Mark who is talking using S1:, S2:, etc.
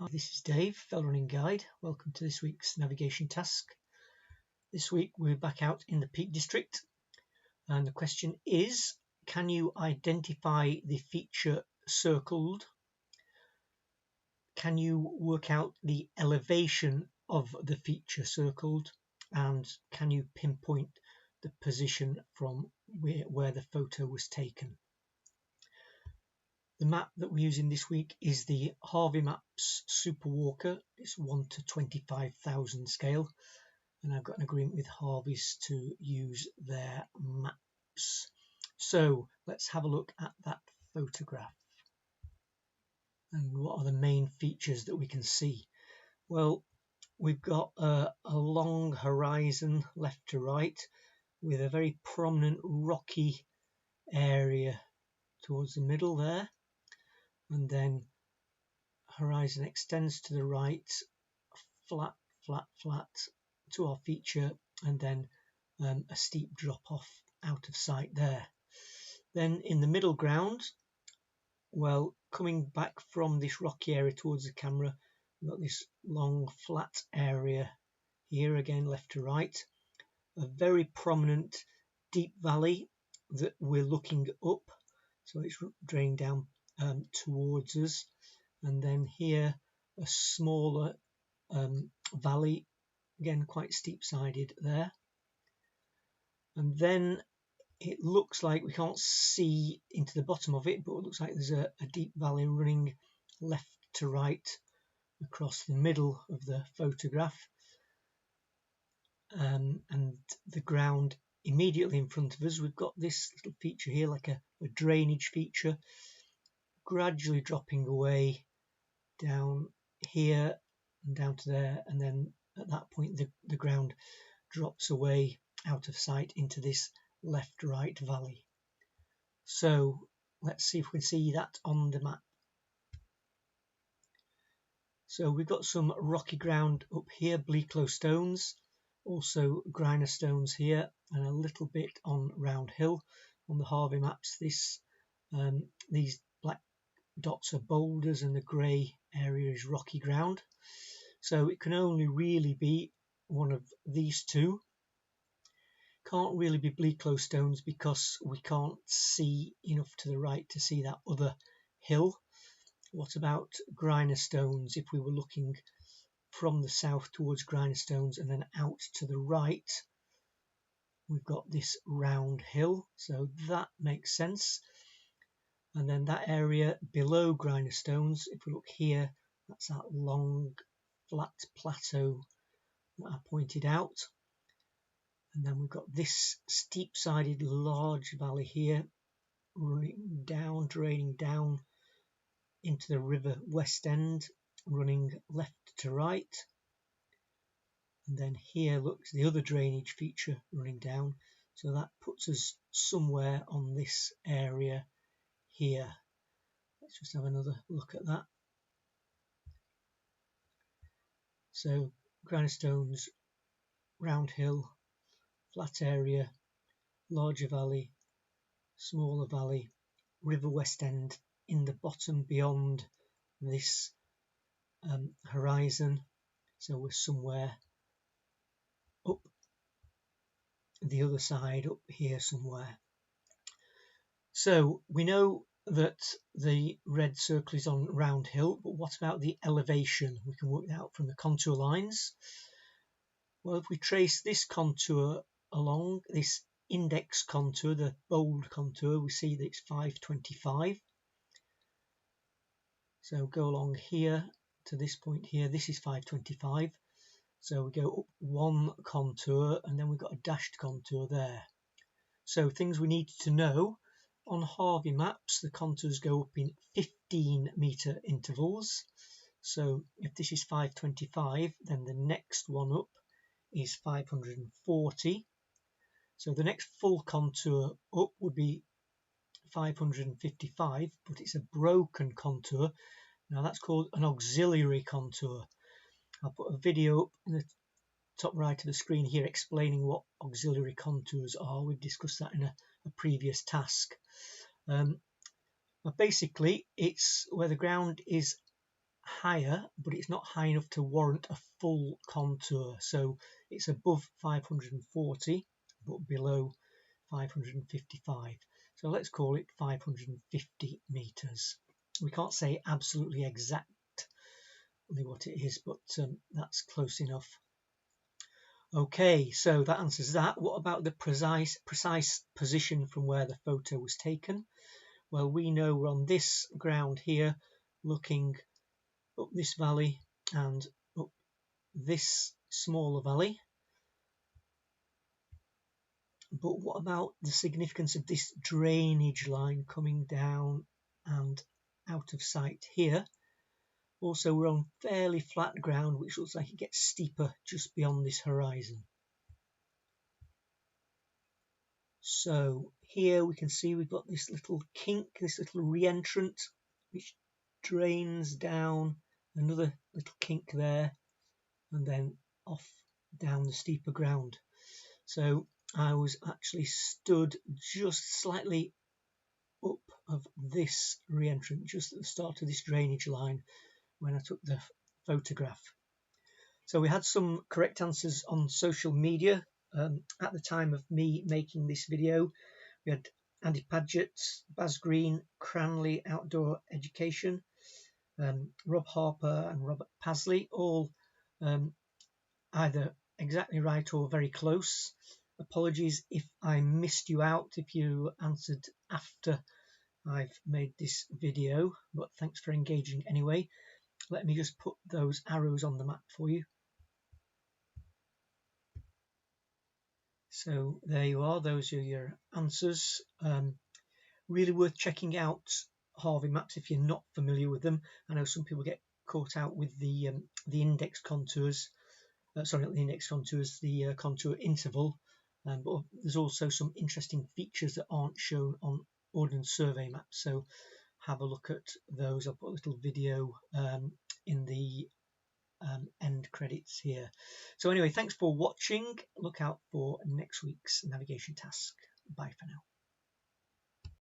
S1: Hi, this is Dave, Fell Running Guide. Welcome to this week's navigation task. This week we're back out in the Peak District, and the question is, can you identify the feature circled? Can you work out the elevation of the feature circled? And can you pinpoint the position from where the photo was taken? The map that we're using this week is the Harvey Maps Superwalker. It's 1 to 25,000 scale, and I've got an agreement with Harvey's to use their maps. So let's have a look at that photograph. And what are the main features that we can see? Well, we've got a long horizon left to right with a very prominent rocky area towards the middle there. And then horizon extends to the right, flat to our feature, and then a steep drop off out of sight there. Then in the middle ground, well, coming back from this rocky area towards the camera, we've got this long flat area here, again left to right, a very prominent deep valley that we're looking up, so it's draining down towards us. And then here a smaller valley, again quite steep sided there. And then it looks like we can't see into the bottom of it, but it looks like there's a deep valley running left to right across the middle of the photograph, and the ground immediately in front of us, we've got this little feature here, like a drainage feature, gradually dropping away down here and down to there, and then at that point the ground drops away out of sight into this left right valley. So let's see if we can see that on the map. So we've got some rocky ground up here, Bleaklow stones, also Griner stones here, and a little bit on Round Hill. On the Harvey maps, these black dots are boulders and the grey area is rocky ground. So it can only really be one of these two. Can't really be Bleaklow stones because we can't see enough to the right to see that other hill. What about Griner stones? If we were looking from the south towards Griner stones and then out to the right, we've got this round hill, so that makes sense. And then that area below Griner stones, if we look here, that's that long flat plateau that I pointed out. And then we've got this steep-sided large valley here, running down, draining down into the river West End, running left to right. And then here looks the other drainage feature running down, so that puts us somewhere on this area here. Let's just have another look at that. So Griner stones, round hill, flat area, larger valley, smaller valley, river West End in the bottom beyond this horizon, so we're somewhere up the other side, up here somewhere. So we know that the red circle is on Round Hill, but what about the elevation? We can work that out from the contour lines. Well, if we trace this contour along, this index contour, the bold contour, we see that it's 525. So go along here to this point here, this is 525. So we go up one contour and then we've got a dashed contour there. So things we need to know: on Harvey maps, the contours go up in 15-meter intervals. So if this is 525, then the next one up is 540. So the next full contour up would be 555, but it's a broken contour. Now that's called an auxiliary contour. I'll put a video up in the top right of the screen here explaining what auxiliary contours are. We've discussed that in a previous task. But basically it's where the ground is higher, but it's not high enough to warrant a full contour. So it's above 540, but below 555. So let's call it 550 meters. We can't say absolutely exactly what it is, but that's close enough. Okay, so that answers that. What about the precise position from where the photo was taken? Well, we know we're on this ground here, looking up this valley and up this smaller valley. But what about the significance of this drainage line coming down and out of sight here? Also, we're on fairly flat ground, which looks like it gets steeper just beyond this horizon. So here we can see we've got this little kink, this little re-entrant, which drains down, another little kink there, and then off down the steeper ground. So I was actually stood just slightly up of this re-entrant, just at the start of this drainage line when I took the photograph. So we had some correct answers on social media. At the time of me making this video, we had Andy Paget, Baz Green, Cranley Outdoor Education, Rob Harper and Robert Pasley, all either exactly right or very close. Apologies if I missed you out if you answered after I've made this video, but thanks for engaging anyway. Let me just put those arrows on the map for you. So there you are, those are your answers. Really worth checking out Harvey Maps if you're not familiar with them. I know some people get caught out with the index contours, sorry, not the index contours, the contour interval, but there's also some interesting features that aren't shown on Ordnance Survey maps, so have a look at those. I'll put a little video in the end credits here. So anyway, thanks for watching. Look out for next week's navigation task. Bye for now.